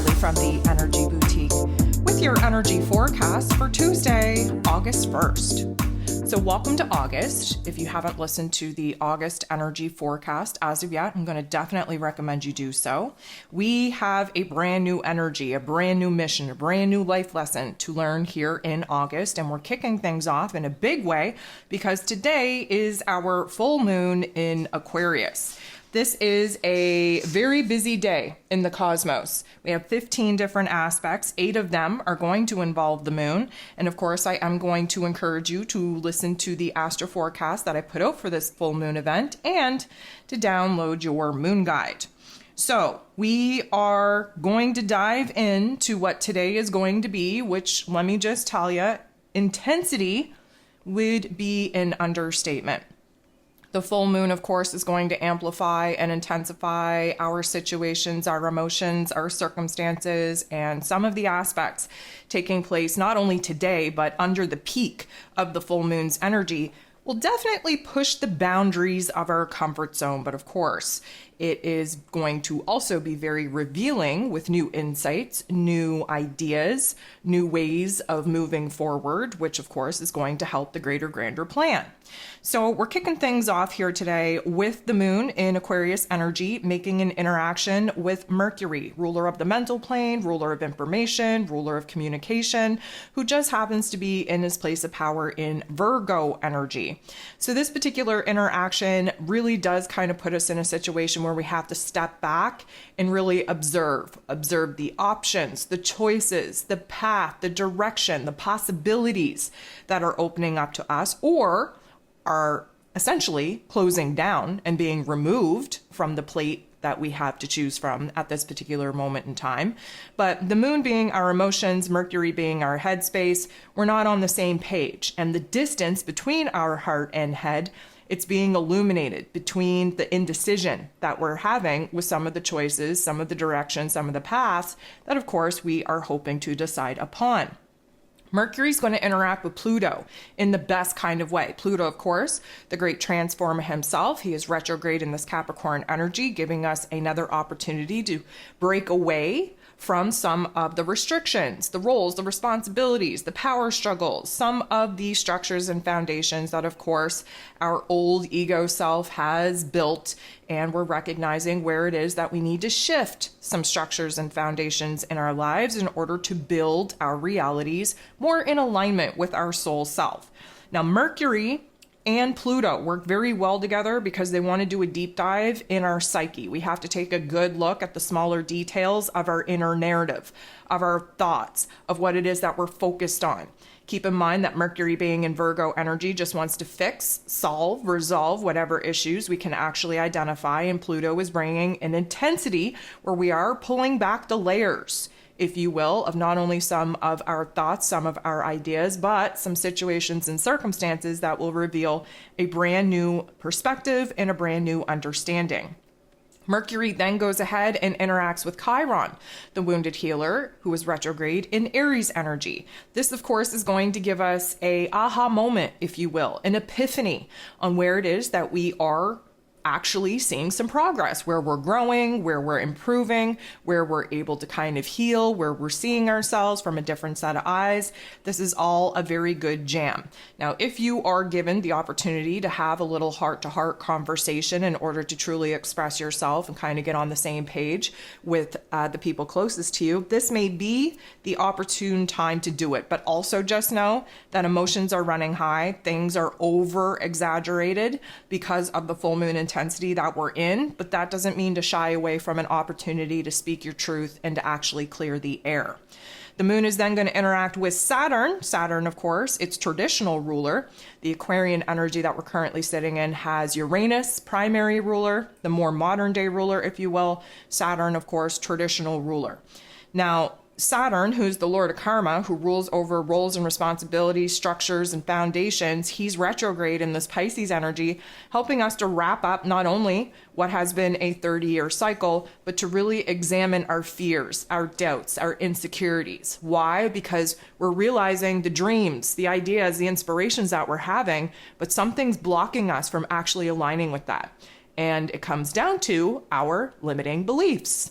Riley from the Energy Boutique with your energy forecast for Tuesday, August 1st. So welcome to August. If you haven't listened to the August energy forecast as of yet, I'm going to definitely recommend you do so. We have a brand new energy, a brand new mission, a brand new life lesson to learn here in August. And we're kicking things off in a big way because today is our full moon in Aquarius. This is a very busy day in the cosmos. We have 15 different aspects. 8 of them are going to involve the moon. And of course, I am going to encourage you to listen to the astro forecast that I put out for this full moon event and to download your moon guide. So we are going to dive into what today is going to be, which let me just tell you, intensity would be an understatement. The full moon, of course, is going to amplify and intensify our situations, our emotions, our circumstances, and some of the aspects taking place not only today, but under the peak of the full moon's energy will definitely push the boundaries of our comfort zone. But of course, it is going to also be very revealing with new insights, new ideas, new ways of moving forward, which of course is going to help the greater, grander plan. So we're kicking things off here today with the moon in Aquarius energy, making an interaction with Mercury, ruler of the mental plane, ruler of information, ruler of communication, who just happens to be in his place of power in Virgo energy. So this particular interaction really does kind of put us in a situation where we have to step back and really observe the options, the choices, the path, the direction, the possibilities that are opening up to us or are essentially closing down and being removed from the plate that we have to choose from at this particular moment in time. But the moon being our emotions, Mercury being our headspace, we're not on the same page. And the distance between our heart and head, it's being illuminated between the indecision that we're having with some of the choices, some of the directions, some of the paths that, of course, we are hoping to decide upon. Mercury's going to interact with Pluto in the best kind of way. Pluto, of course, the great transformer himself. He is retrograde in this Capricorn energy, giving us another opportunity to break away from some of the restrictions, the roles, the responsibilities, the power struggles, some of the structures and foundations that, of course, our old ego self has built. And we're recognizing where it is that we need to shift some structures and foundations in our lives in order to build our realities more in alignment with our soul self. Now, Mercury and Pluto work very well together because they want to do a deep dive in our psyche. We have to take a good look at the smaller details of our inner narrative, of our thoughts, of what it is that we're focused on. Keep in mind that Mercury being in Virgo energy just wants to fix, solve, resolve whatever issues we can actually identify. And Pluto is bringing an intensity where we are pulling back the layers, if you will, of not only some of our thoughts, some of our ideas, but some situations and circumstances that will reveal a brand new perspective and a brand new understanding. Mercury then goes ahead and interacts with Chiron, the wounded healer, who is retrograde in Aries energy. This, of course, is going to give us a aha moment, if you will, an epiphany on where it is that we are actually seeing some progress, where we're growing, where we're improving, where we're able to kind of heal, where we're seeing ourselves from a different set of eyes. This is all a very good jam. Now, if you are given the opportunity to have a little heart-to-heart conversation in order to truly express yourself and kind of get on the same page with the people closest to you, this may be the opportune time to do it. But also just know that emotions are running high, things are over-exaggerated because of the full moon intensity that we're in, but that doesn't mean to shy away from an opportunity to speak your truth and to actually clear the air. The moon is then going to interact with Saturn. Saturn, of course, its traditional ruler. The Aquarian energy that we're currently sitting in has Uranus, primary ruler, the more modern day ruler, if you will. Saturn, of course, traditional ruler. Now, Saturn, who's the Lord of Karma, who rules over roles and responsibilities, structures, and foundations, he's retrograde in this Pisces energy, helping us to wrap up not only what has been a 30-year cycle, but to really examine our fears, our doubts, our insecurities. Why? Because we're realizing the dreams, the ideas, the inspirations that we're having, but something's blocking us from actually aligning with that. And it comes down to our limiting beliefs.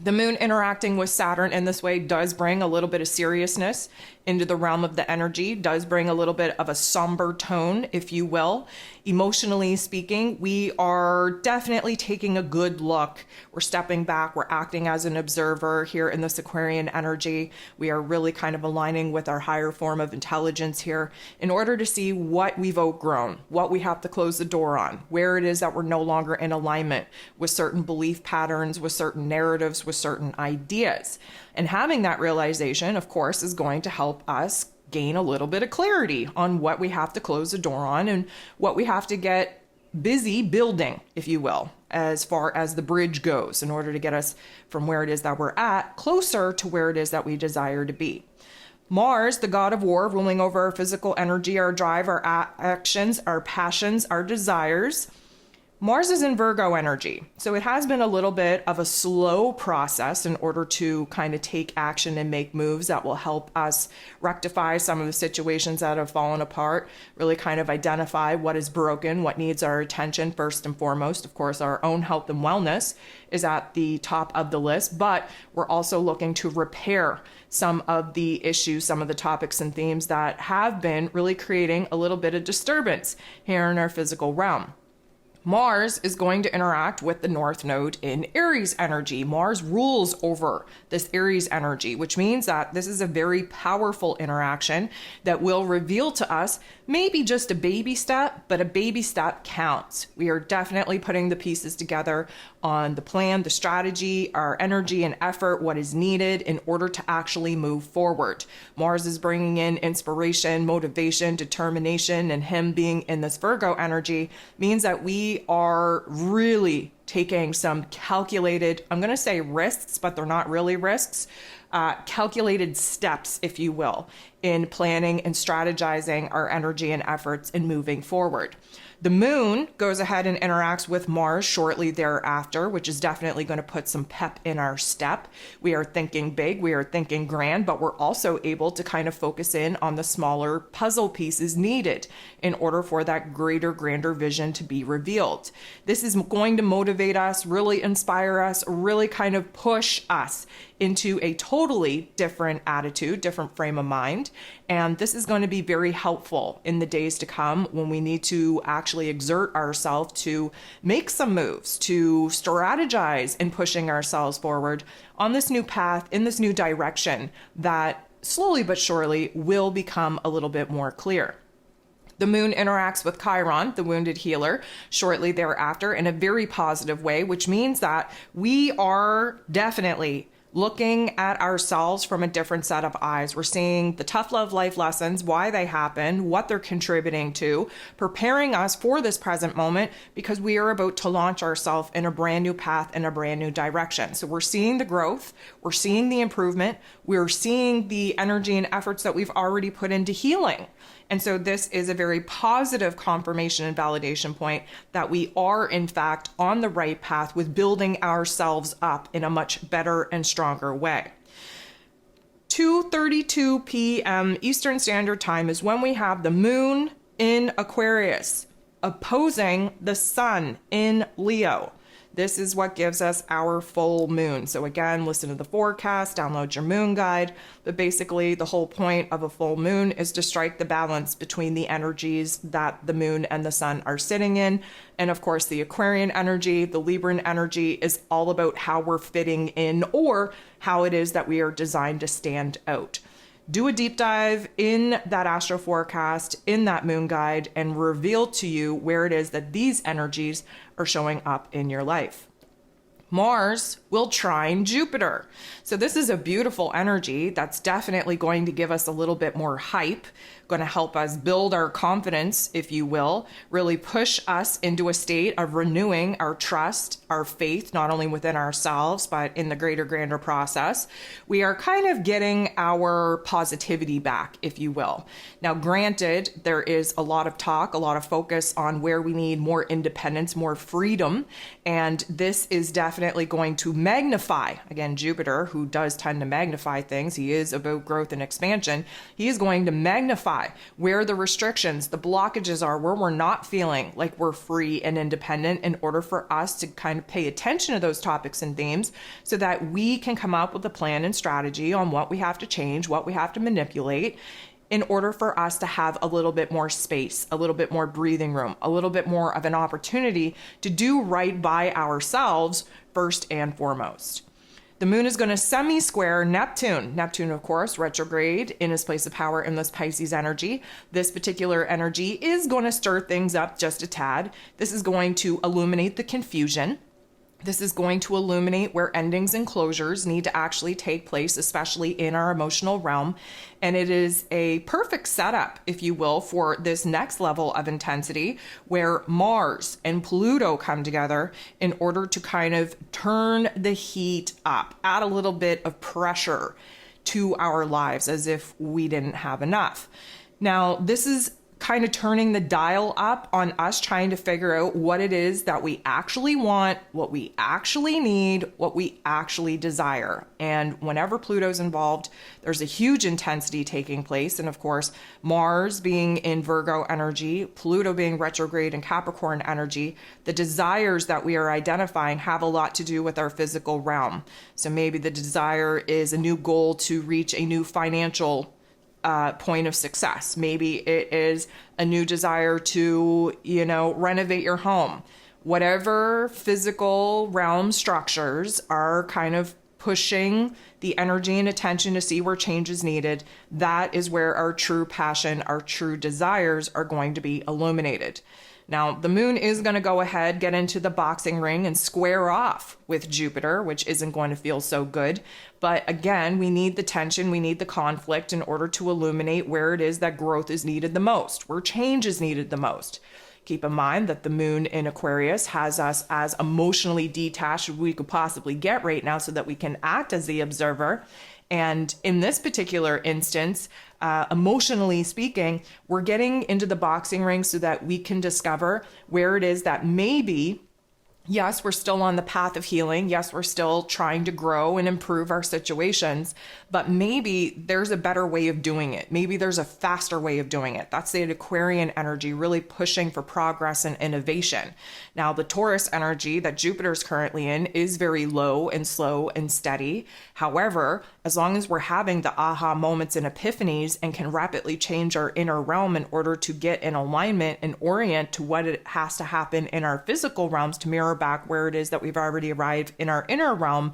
The moon interacting with Saturn in this way does bring a little bit of seriousness into the realm of the energy, does bring a little bit of a somber tone, if you will. Emotionally speaking, we are definitely taking a good look. We're stepping back. We're acting as an observer here in this Aquarian energy. We are really kind of aligning with our higher form of intelligence here in order to see what we've outgrown, what we have to close the door on, where it is that we're no longer in alignment with certain belief patterns, with certain narratives, with certain ideas. And having that realization, of course, is going to help us gain a little bit of clarity on what we have to close the door on and what we have to get busy building, if you will, as far as the bridge goes, in order to get us from where it is that we're at closer to where it is that we desire to be. Mars, the god of war, ruling over our physical energy, our drive, our actions, our passions, our desires. Mars is in Virgo energy, so it has been a little bit of a slow process in order to kind of take action and make moves that will help us rectify some of the situations that have fallen apart, really kind of identify what is broken, what needs our attention first and foremost. Of course, our own health and wellness is at the top of the list, but we're also looking to repair some of the issues, some of the topics and themes that have been really creating a little bit of disturbance here in our physical realm. Mars is going to interact with the North Node in Aries energy. Mars rules over this Aries energy, which means that this is a very powerful interaction that will reveal to us maybe just a baby step, but a baby step counts. We are definitely putting the pieces together on the plan, the strategy, our energy and effort, what is needed in order to actually move forward. Mars is bringing in inspiration, motivation, determination, and him being in this Virgo energy means that we are really taking some calculated, I'm going to say risks, but they're not really risks, calculated steps, if you will, in planning and strategizing our energy and efforts in moving forward. The moon goes ahead and interacts with Mars shortly thereafter, which is definitely going to put some pep in our step. We are thinking big, we are thinking grand, but we're also able to kind of focus in on the smaller puzzle pieces needed in order for that greater, grander vision to be revealed. This is going to motivate us, really inspire us, really kind of push us into a totally different attitude, different frame of mind. And this is going to be very helpful in the days to come when we need to actually exert ourselves to make some moves, to strategize in pushing ourselves forward on this new path, in this new direction that slowly but surely will become a little bit more clear. The moon interacts with Chiron, the wounded healer, shortly thereafter in a very positive way, which means that we are definitely looking at ourselves from a different set of eyes. We're seeing the tough love life lessons, why they happen, what they're contributing to, preparing us for this present moment because we are about to launch ourselves in a brand new path in a brand new direction. So we're seeing the growth, we're seeing the improvement, we're seeing the energy and efforts that we've already put into healing. And so this is a very positive confirmation and validation point that we are in fact on the right path with building ourselves up in a much better and stronger way. 2:32 p.m. Eastern Standard Time is when we have the moon in Aquarius opposing the sun in Leo. This is what gives us our full moon. So again, listen to the forecast, download your moon guide. But basically, the whole point of a full moon is to strike the balance between the energies that the moon and the sun are sitting in. And of course, the Aquarian energy, the Libran energy is all about how we're fitting in or how it is that we are designed to stand out. Do a deep dive in that astro forecast, in that moon guide, and reveal to you where it is that these energies are showing up in your life. Mars will trine Jupiter. So this is a beautiful energy that's definitely going to give us a little bit more hype, going to help us build our confidence, if you will, really push us into a state of renewing our trust, our faith, not only within ourselves, but in the greater, grander process. We are kind of getting our positivity back, if you will. Now, granted, there is a lot of talk, a lot of focus on where we need more independence, more freedom, and this is definitely going to magnify, again, Jupiter, who does tend to magnify things, he is about growth and expansion, he is going to magnify lie, where the restrictions, the blockages are, where we're not feeling like we're free and independent, in order for us to kind of pay attention to those topics and themes so that we can come up with a plan and strategy on what we have to change, what we have to manipulate, in order for us to have a little bit more space, a little bit more breathing room, a little bit more of an opportunity to do right by ourselves first and foremost. The moon is going to semi-square Neptune. Neptune, of course, retrograde in his place of power in this Pisces energy. This particular energy is going to stir things up just a tad. This is going to illuminate the confusion. This is going to illuminate where endings and closures need to actually take place, especially in our emotional realm. And it is a perfect setup, if you will, for this next level of intensity where Mars and Pluto come together in order to kind of turn the heat up, add a little bit of pressure to our lives as if we didn't have enough. Now, this is kind of turning the dial up on us trying to figure out what it is that we actually want, what we actually need, what we actually desire. And whenever Pluto's involved, there's a huge intensity taking place. And of course, Mars being in Virgo energy, Pluto being retrograde in Capricorn energy, the desires that we are identifying have a lot to do with our physical realm. So maybe the desire is a new goal to reach a new financial point of success. Maybe it is a new desire to, renovate your home. Whatever physical realm structures are kind of pushing the energy and attention to see where change is needed, that is where our true passion, our true desires are going to be illuminated. Now, the moon is going to go ahead, get into the boxing ring and square off with Jupiter, which isn't going to feel so good. But again, we need the tension, we need the conflict in order to illuminate where it is that growth is needed the most, where change is needed the most. Keep in mind that the moon in Aquarius has us as emotionally detached as we could possibly get right now so that we can act as the observer. And in this particular instance, emotionally speaking, we're getting into the boxing ring so that we can discover where it is that maybe, yes, we're still on the path of healing. Yes, we're still trying to grow and improve our situations, but maybe there's a better way of doing it. Maybe there's a faster way of doing it. That's the Aquarian energy, really pushing for progress and innovation. Now, the Taurus energy that Jupiter's currently in is very low and slow and steady. However, as long as we're having the aha moments and epiphanies and can rapidly change our inner realm in order to get in alignment and orient to what it has to happen in our physical realms to mirror back where it is that we've already arrived in our inner realm,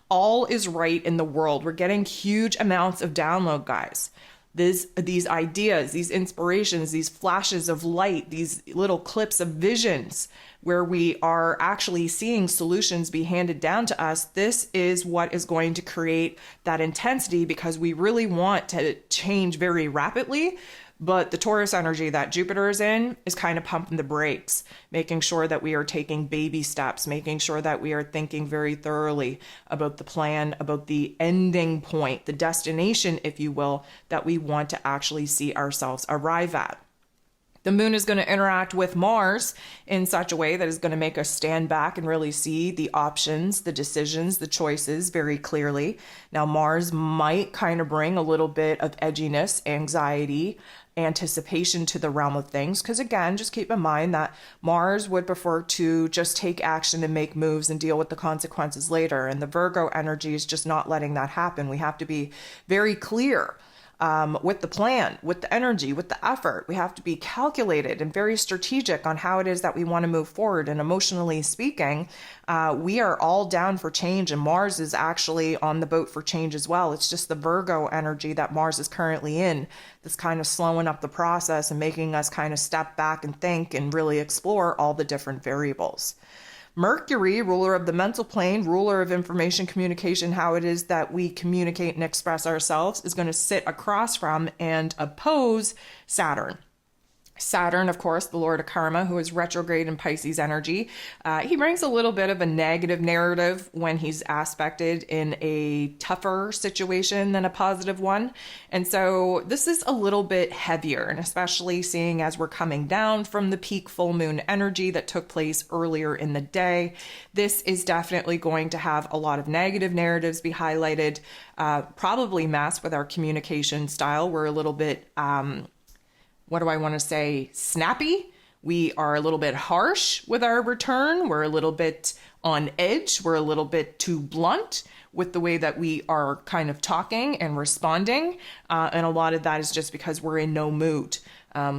all is right in the world. We're getting huge amounts of download, guys. These ideas, these inspirations, these flashes of light, these little clips of visions where we are actually seeing solutions be handed down to us. This is what is going to create that intensity because we really want to change very rapidly. But the Taurus energy that Jupiter is in is kind of pumping the brakes, making sure that we are taking baby steps, making sure that we are thinking very thoroughly about the plan, about the ending point, the destination, if you will, that we want to actually see ourselves arrive at. The moon is going to interact with Mars in such a way that is going to make us stand back and really see the options, the decisions, the choices very clearly. Now, Mars might kind of bring a little bit of edginess, anxiety, anticipation to the realm of things. Because again, just keep in mind that Mars would prefer to just take action and make moves and deal with the consequences later. And the Virgo energy is just not letting that happen. We have to be very clear with the plan, with the energy, with the effort. We have to be calculated and very strategic on how it is that we want to move forward. And emotionally speaking, we are all down for change, and Mars is actually on the boat for change as well. It's just the Virgo energy that Mars is currently in that's kind of slowing up the process and making us kind of step back and think and really explore all the different variables. Mercury, ruler of the mental plane, ruler of information communication, how it is that we communicate and express ourselves, is going to sit across from and oppose Saturn. Saturn, of course, the Lord of Karma, who is retrograde in Pisces energy. He brings a little bit of a negative narrative when he's aspected in a tougher situation than a positive one. And so this is a little bit heavier, and especially seeing as we're coming down from the peak full moon energy that took place earlier in the day. This is definitely going to have a lot of negative narratives be highlighted, probably masked with our communication style. We're a little bit what do I want to say, snappy. We are a little bit harsh with our return. We're a little bit on edge. We're a little bit too blunt with the way that we are kind of talking and responding. And a lot of that is just because we're in no mood.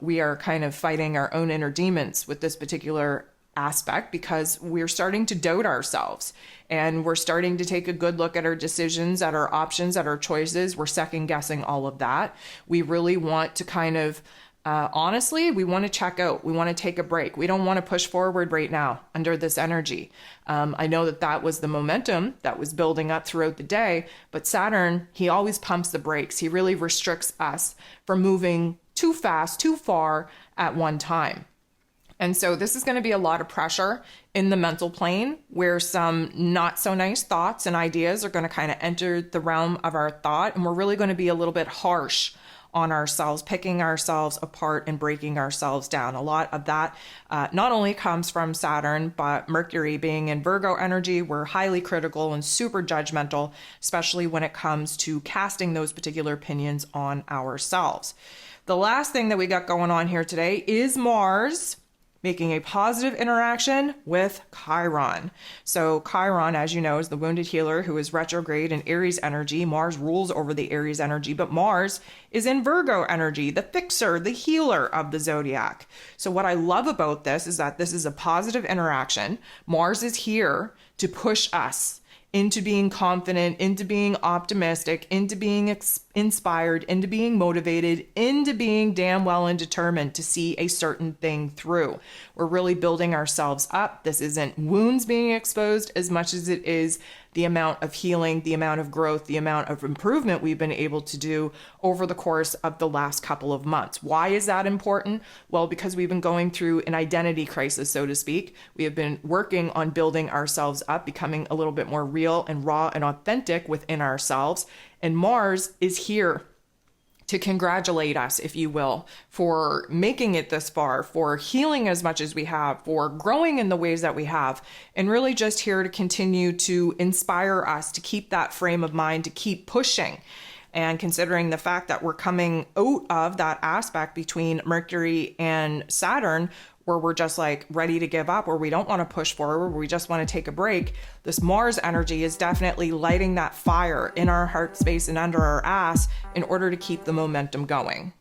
We are kind of fighting our own inner demons with this particular aspect because we're starting to doubt ourselves, and we're starting to take a good look at our decisions, at our options, at our choices. We're second guessing all of that. We really want to kind of honestly, we want to check out. We want to take a break. We don't want to push forward right now under this energy. I know that was the momentum that was building up throughout the day, but Saturn, he always pumps the brakes. He really restricts us from moving too fast, too far at one time. And so this is going to be a lot of pressure in the mental plane, where some not so nice thoughts and ideas are going to kind of enter the realm of our thought. And we're really going to be a little bit harsh on ourselves, picking ourselves apart and breaking ourselves down. A lot of that not only comes from Saturn, but Mercury being in Virgo energy. We're highly critical and super judgmental, especially when it comes to casting those particular opinions on ourselves. The last thing that we got going on here today is Mars making a positive interaction with Chiron. So Chiron, as you know, is the wounded healer who is retrograde in Aries energy. Mars rules over the Aries energy, but Mars is in Virgo energy, the fixer, the healer of the zodiac. So what I love about this is that this is a positive interaction. Mars is here to push us into being confident, into being optimistic, into being inspired, into being motivated, into being damn well and determined to see a certain thing through. We're really building ourselves up. This isn't wounds being exposed as much as it is the amount of healing, the amount of growth, the amount of improvement we've been able to do over the course of the last couple of months. Why is that important? Well, because we've been going through an identity crisis, so to speak. We have been working on building ourselves up, becoming a little bit more real and raw and authentic within ourselves. And Mars is here to congratulate us, if you will, for making it this far, for healing as much as we have, for growing in the ways that we have, and really just here to continue to inspire us to keep that frame of mind, to keep pushing. And considering the fact that we're coming out of that aspect between Mercury and Saturn, where we're just like ready to give up, where we don't want to push forward, where we just want to take a break, this Mars energy is definitely lighting that fire in our heart space and under our ass in order to keep the momentum going.